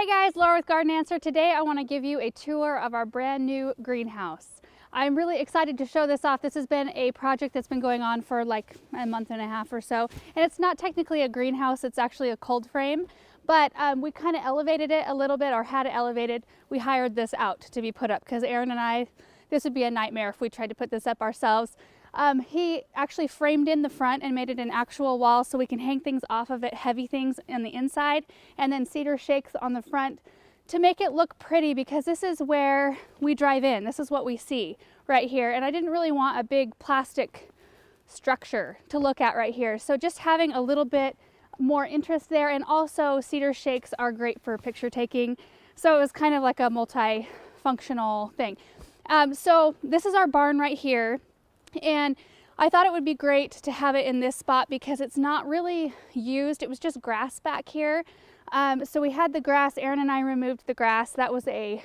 Guys, Laura with Garden Answer. Today I want to give you a tour of our brand new greenhouse. I'm really excited to show this off. This has been a project that's been going on for like a month and a half or so, and it's not technically a greenhouse, it's actually a cold frame, but we kind of elevated it a little bit, or had it elevated. We hired this out to be put up because Aaron and I, this would be a nightmare if we tried to put this up ourselves. He actually framed in the front and made it an actual wall so we can hang things off of it, heavy things on the inside, and then cedar shakes on the front to make it look pretty, because this is where we drive in. This is what we see right here, and I didn't really want a big plastic structure to look at right here. So just having a little bit more interest there, and also cedar shakes are great for picture taking. So it was kind of like a multi-functional thing. So this is our barn right here. And I thought it would be great to have it in this spot because it's not really used. It was just grass back here. So we had the grass. Aaron and I removed the grass. That was a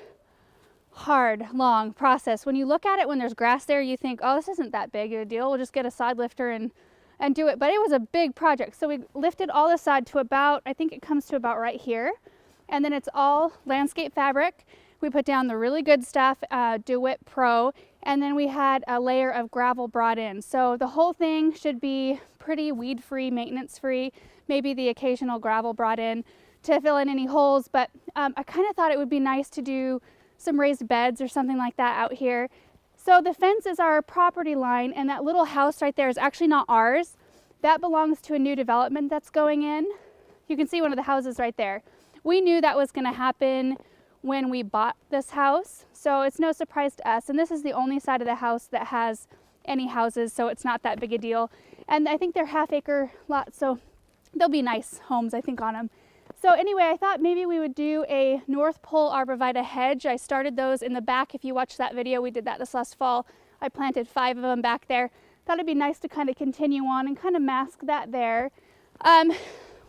hard, long process. When you look at it, when there's grass there, you think, oh, this isn't that big of a deal. We'll just get a sod lifter and do it. But it was a big project. So we lifted all the sod to about, I think it comes to about right here. And then it's all landscape fabric. We put down the really good stuff, DeWitt Pro, and then we had a layer of gravel brought in. So the whole thing should be pretty weed-free, maintenance-free, maybe the occasional gravel brought in to fill in any holes, but I kind of thought it would be nice to do some raised beds or something like that out here. So the fence is our property line, and that little house right there is actually not ours. That belongs to a new development that's going in. You can see one of the houses right there. We knew that was going to happen when we bought this house, so it's no surprise to us. And this is the only side of the house that has any houses, so it's not that big a deal. And I think they're half-acre lots, so they'll be nice homes, I think, on them. So anyway, I thought maybe we would do a North Pole arborvitae hedge. I started those in the back. If you watched that video, we did that this last fall. I planted 5 of them back there. Thought it'd be nice to kind of continue on and kind of mask that there.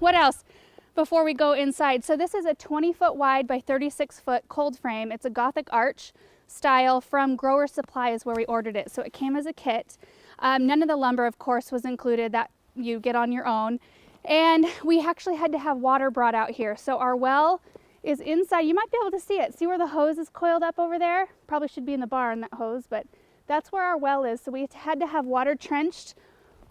What else before we go inside? So this is a 20-foot wide by 36-foot cold frame. It's a Gothic arch style from Grower Supplies where we ordered it. So it came as a kit. None of the lumber, of course, was included. That you get on your own. And we actually had to have water brought out here. So our well is inside. You might be able to see it. See where the hose is coiled up over there? Probably should be in the barn, that hose, but that's where our well is. So we had to have water trenched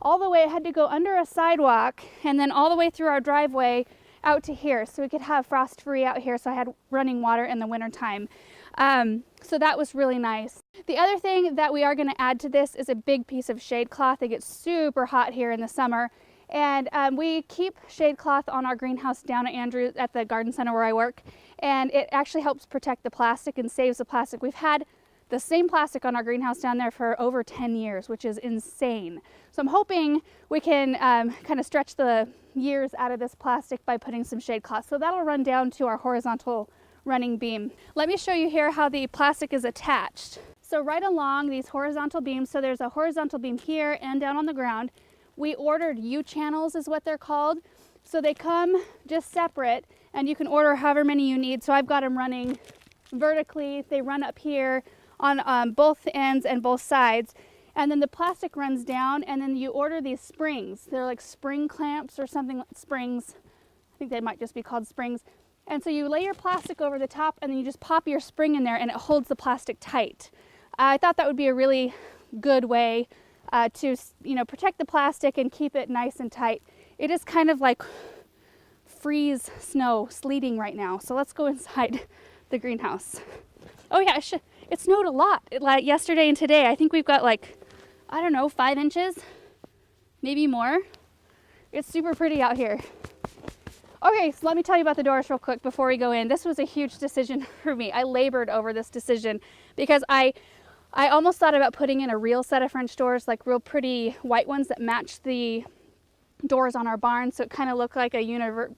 all the way. It had to go under a sidewalk and then all the way through our driveway out to here, so we could have frost free out here. So I had running water in the winter time. So that was really nice. The other thing that we are going to add to this is a big piece of shade cloth. It gets super hot here in the summer, and we keep shade cloth on our greenhouse down at Andrews at the garden center where I work, and it actually helps protect the plastic and saves the plastic. We've had the same plastic on our greenhouse down there for over 10 years, which is insane. So I'm hoping we can kind of stretch the years out of this plastic by putting some shade cloth. So that'll run down to our horizontal running beam. Let me show you here how the plastic is attached. So right along these horizontal beams, so there's a horizontal beam here and down on the ground. We ordered U-channels is what they're called. So they come just separate, and you can order however many you need. So I've got them running vertically. They run up here on both ends and both sides, and then the plastic runs down, and then you order these springs. They're like spring clamps or something, springs. I think they might just be called springs. And so you lay your plastic over the top, and then you just pop your spring in there, and it holds the plastic tight. I thought that would be a really good way to, you know, protect the plastic and keep it nice and tight. It is kind of like freeze snow sleeting right now, so let's go inside the greenhouse. Oh yeah, it snowed a lot. Like yesterday and today. I think we've got like, I don't know, 5 inches, maybe more. It's super pretty out here. Okay, so let me tell you about the doors real quick before we go in. This was a huge decision for me. I labored over this decision because I almost thought about putting in a real set of French doors, like real pretty white ones that match the doors on our barn, so it kind of looked like a uniform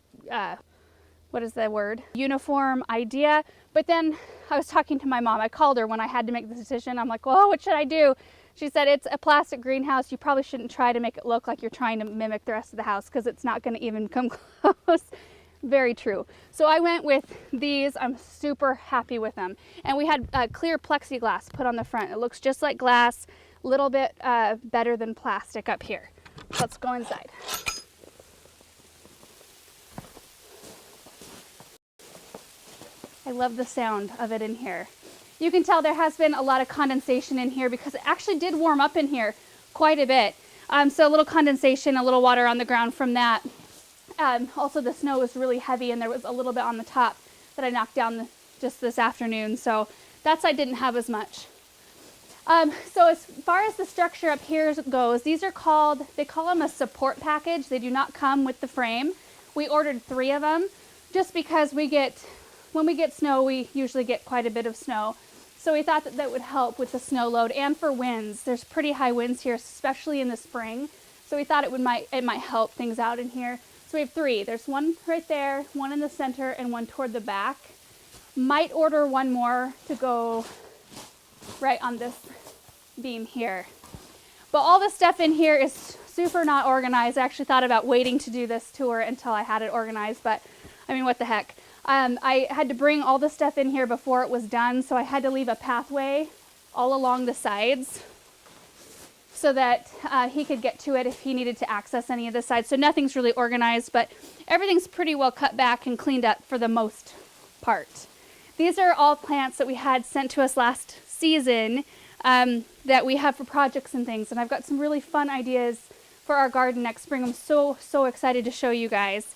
idea. But then I was talking to my mom. I called her when I had to make the decision. I'm like, well, what should I do? She said, it's a plastic greenhouse. You probably shouldn't try to make it look like you're trying to mimic the rest of the house, because it's not going to even come close. Very true. So I went with these. I'm super happy with them. And we had clear plexiglass put on the front. It looks just like glass, a little bit better than plastic up here. Let's go inside. I love the sound of it in here. You can tell there has been a lot of condensation in here because it actually did warm up in here quite a bit. So a little condensation, a little water on the ground from that. Also the snow was really heavy and there was a little bit on the top that I knocked down just this afternoon. So that side didn't have as much. So as far as the structure up here goes, these are called, they call them a support package. They do not come with the frame. We ordered 3 of them just because when we get snow, we usually get quite a bit of snow. So we thought that that would help with the snow load and for winds. There's pretty high winds here, especially in the spring. So we thought it might help things out in here. So we have 3. There's one right there, one in the center, and one toward the back. Might order one more to go right on this beam here. But all the stuff in here is super not organized. I actually thought about waiting to do this tour until I had it organized, but I mean, what the heck. I had to bring all the stuff in here before it was done, so I had to leave a pathway all along the sides so that he could get to it if he needed to access any of the sides. So nothing's really organized, but everything's pretty well cut back and cleaned up for the most part. These are all plants that we had sent to us last season that we have for projects and things, and I've got some really fun ideas for our garden next spring. I'm so excited to show you guys.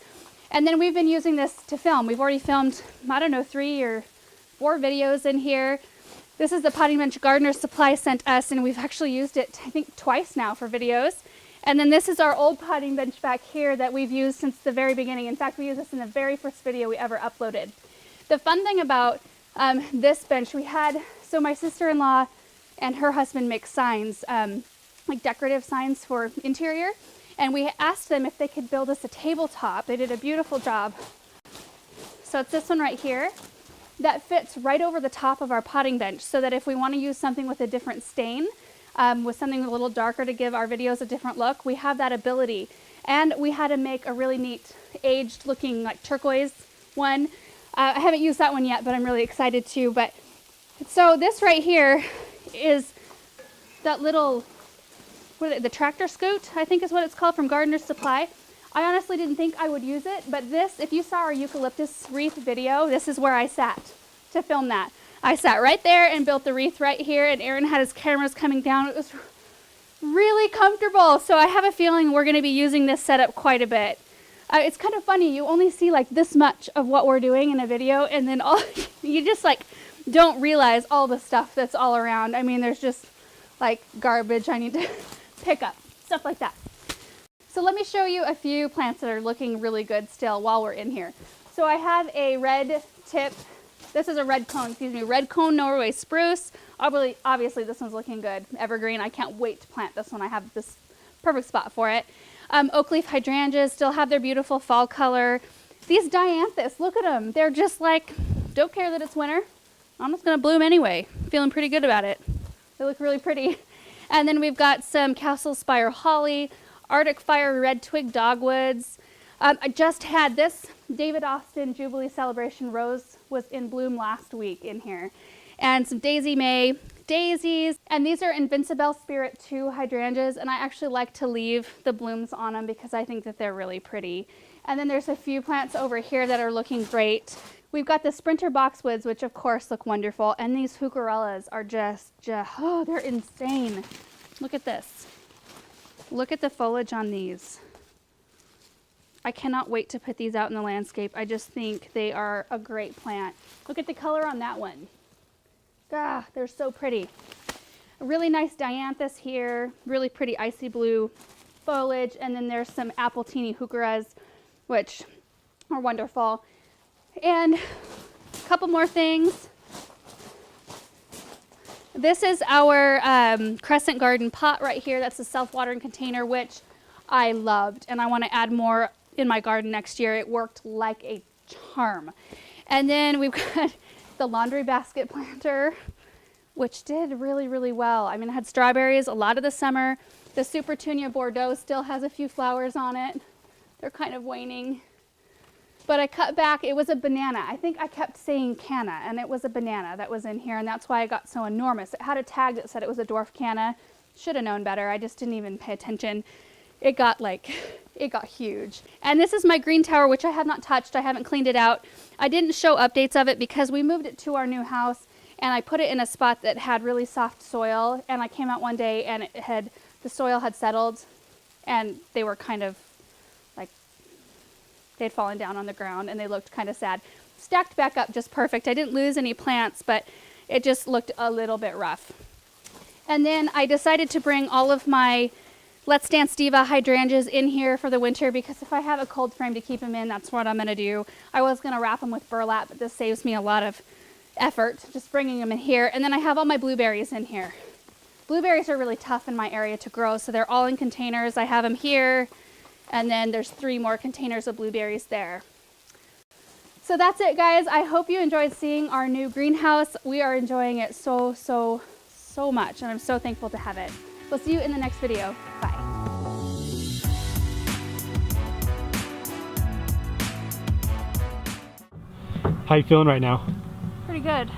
And then we've been using this to film. We've already filmed, I don't know, 3 or 4 videos in here. This is the Potting Bench Gardener Supply sent us, and we've actually used it, I think, twice now for videos. And then this is our old potting bench back here that we've used since the very beginning. In fact, we used this in the very first video we ever uploaded. The fun thing about this bench, so my sister-in-law and her husband make signs, like decorative signs for interior. And we asked them if they could build us a tabletop. They did a beautiful job. So it's this one right here that fits right over the top of our potting bench, so that if we want to use something with a different stain, with something a little darker to give our videos a different look, we have that ability. And we had to make a really neat aged looking like turquoise one. I haven't used that one yet, but I'm really excited to. But so this right here is that little, the tractor scoot, I think is what it's called, from Gardener's Supply. I honestly didn't think I would use it, but this, if you saw our eucalyptus wreath video, this is where I sat to film that. I sat right there and built the wreath right here, and Aaron had his cameras coming down. It was really comfortable. So I have a feeling we're going to be using this setup quite a bit. It's kind of funny, you only see like this much of what we're doing in a video, and then you just like don't realize all the stuff that's all around. I mean, there's just like garbage I need to pick up, stuff like that. So let me show you a few plants that are looking really good still while we're in here. So I have a red cone Norway spruce. Obviously this one's looking good, evergreen. I can't wait to plant this one. I have this perfect spot for it. Oak leaf hydrangeas still have their beautiful fall color. These dianthus, look at them. They're just like, don't care that it's winter. I'm just gonna bloom anyway. Feeling pretty good about it. They look really pretty. And then we've got some Castle Spire holly, Arctic Fire red twig dogwoods. I just had this David Austin Jubilee Celebration rose was in bloom last week in here. And some Daisy May daisies. And these are Invincibelle Spirit 2 hydrangeas. And I actually like to leave the blooms on them because I think that they're really pretty. And then there's a few plants over here that are looking great. We've got the Sprinter Boxwoods, which of course look wonderful. And these Heucherellas are just, oh, they're insane. Look at this. Look at the foliage on these. I cannot wait to put these out in the landscape. I just think they are a great plant. Look at the color on that one. Ah, they're so pretty. A really nice dianthus here, really pretty icy blue foliage, and then there's some Appletini heucheras, which are wonderful. And a couple more things. This is our crescent garden pot right here. That's a self-watering container, which I loved, and I want to add more in my garden next year. It worked like a charm. And then we've got the laundry basket planter, which did really, really well. I mean, it had strawberries a lot of the summer. The Supertunia Bordeaux still has a few flowers on it. They're kind of waning. But I cut back, it was a banana. I think I kept saying canna, and it was a banana that was in here, and that's why I got so enormous. It had a tag that said it was a dwarf canna. Should have known better, I just didn't even pay attention. it got huge. And this is my green tower, which I have not touched. I haven't cleaned it out. I didn't show updates of it because we moved it to our new house and I put it in a spot that had really soft soil, and I came out one day and the soil had settled and they were kind of like, they'd fallen down on the ground and they looked kind of sad. Stacked back up just perfect. I didn't lose any plants, but it just looked a little bit rough. And then I decided to bring all of my Let's Dance Diva hydrangeas in here for the winter, because if I have a cold frame to keep them in, that's what I'm going to do. I was going to wrap them with burlap, but this saves me a lot of effort just bringing them in here. And then I have all my blueberries in here. Blueberries are really tough in my area to grow, so they're all in containers. I have them here, and then there's 3 more containers of blueberries there. So that's it, guys. I hope you enjoyed seeing our new greenhouse. We are enjoying it so much, and I'm so thankful to have it. We'll see you in the next video. Bye. How you feeling right now? Pretty good.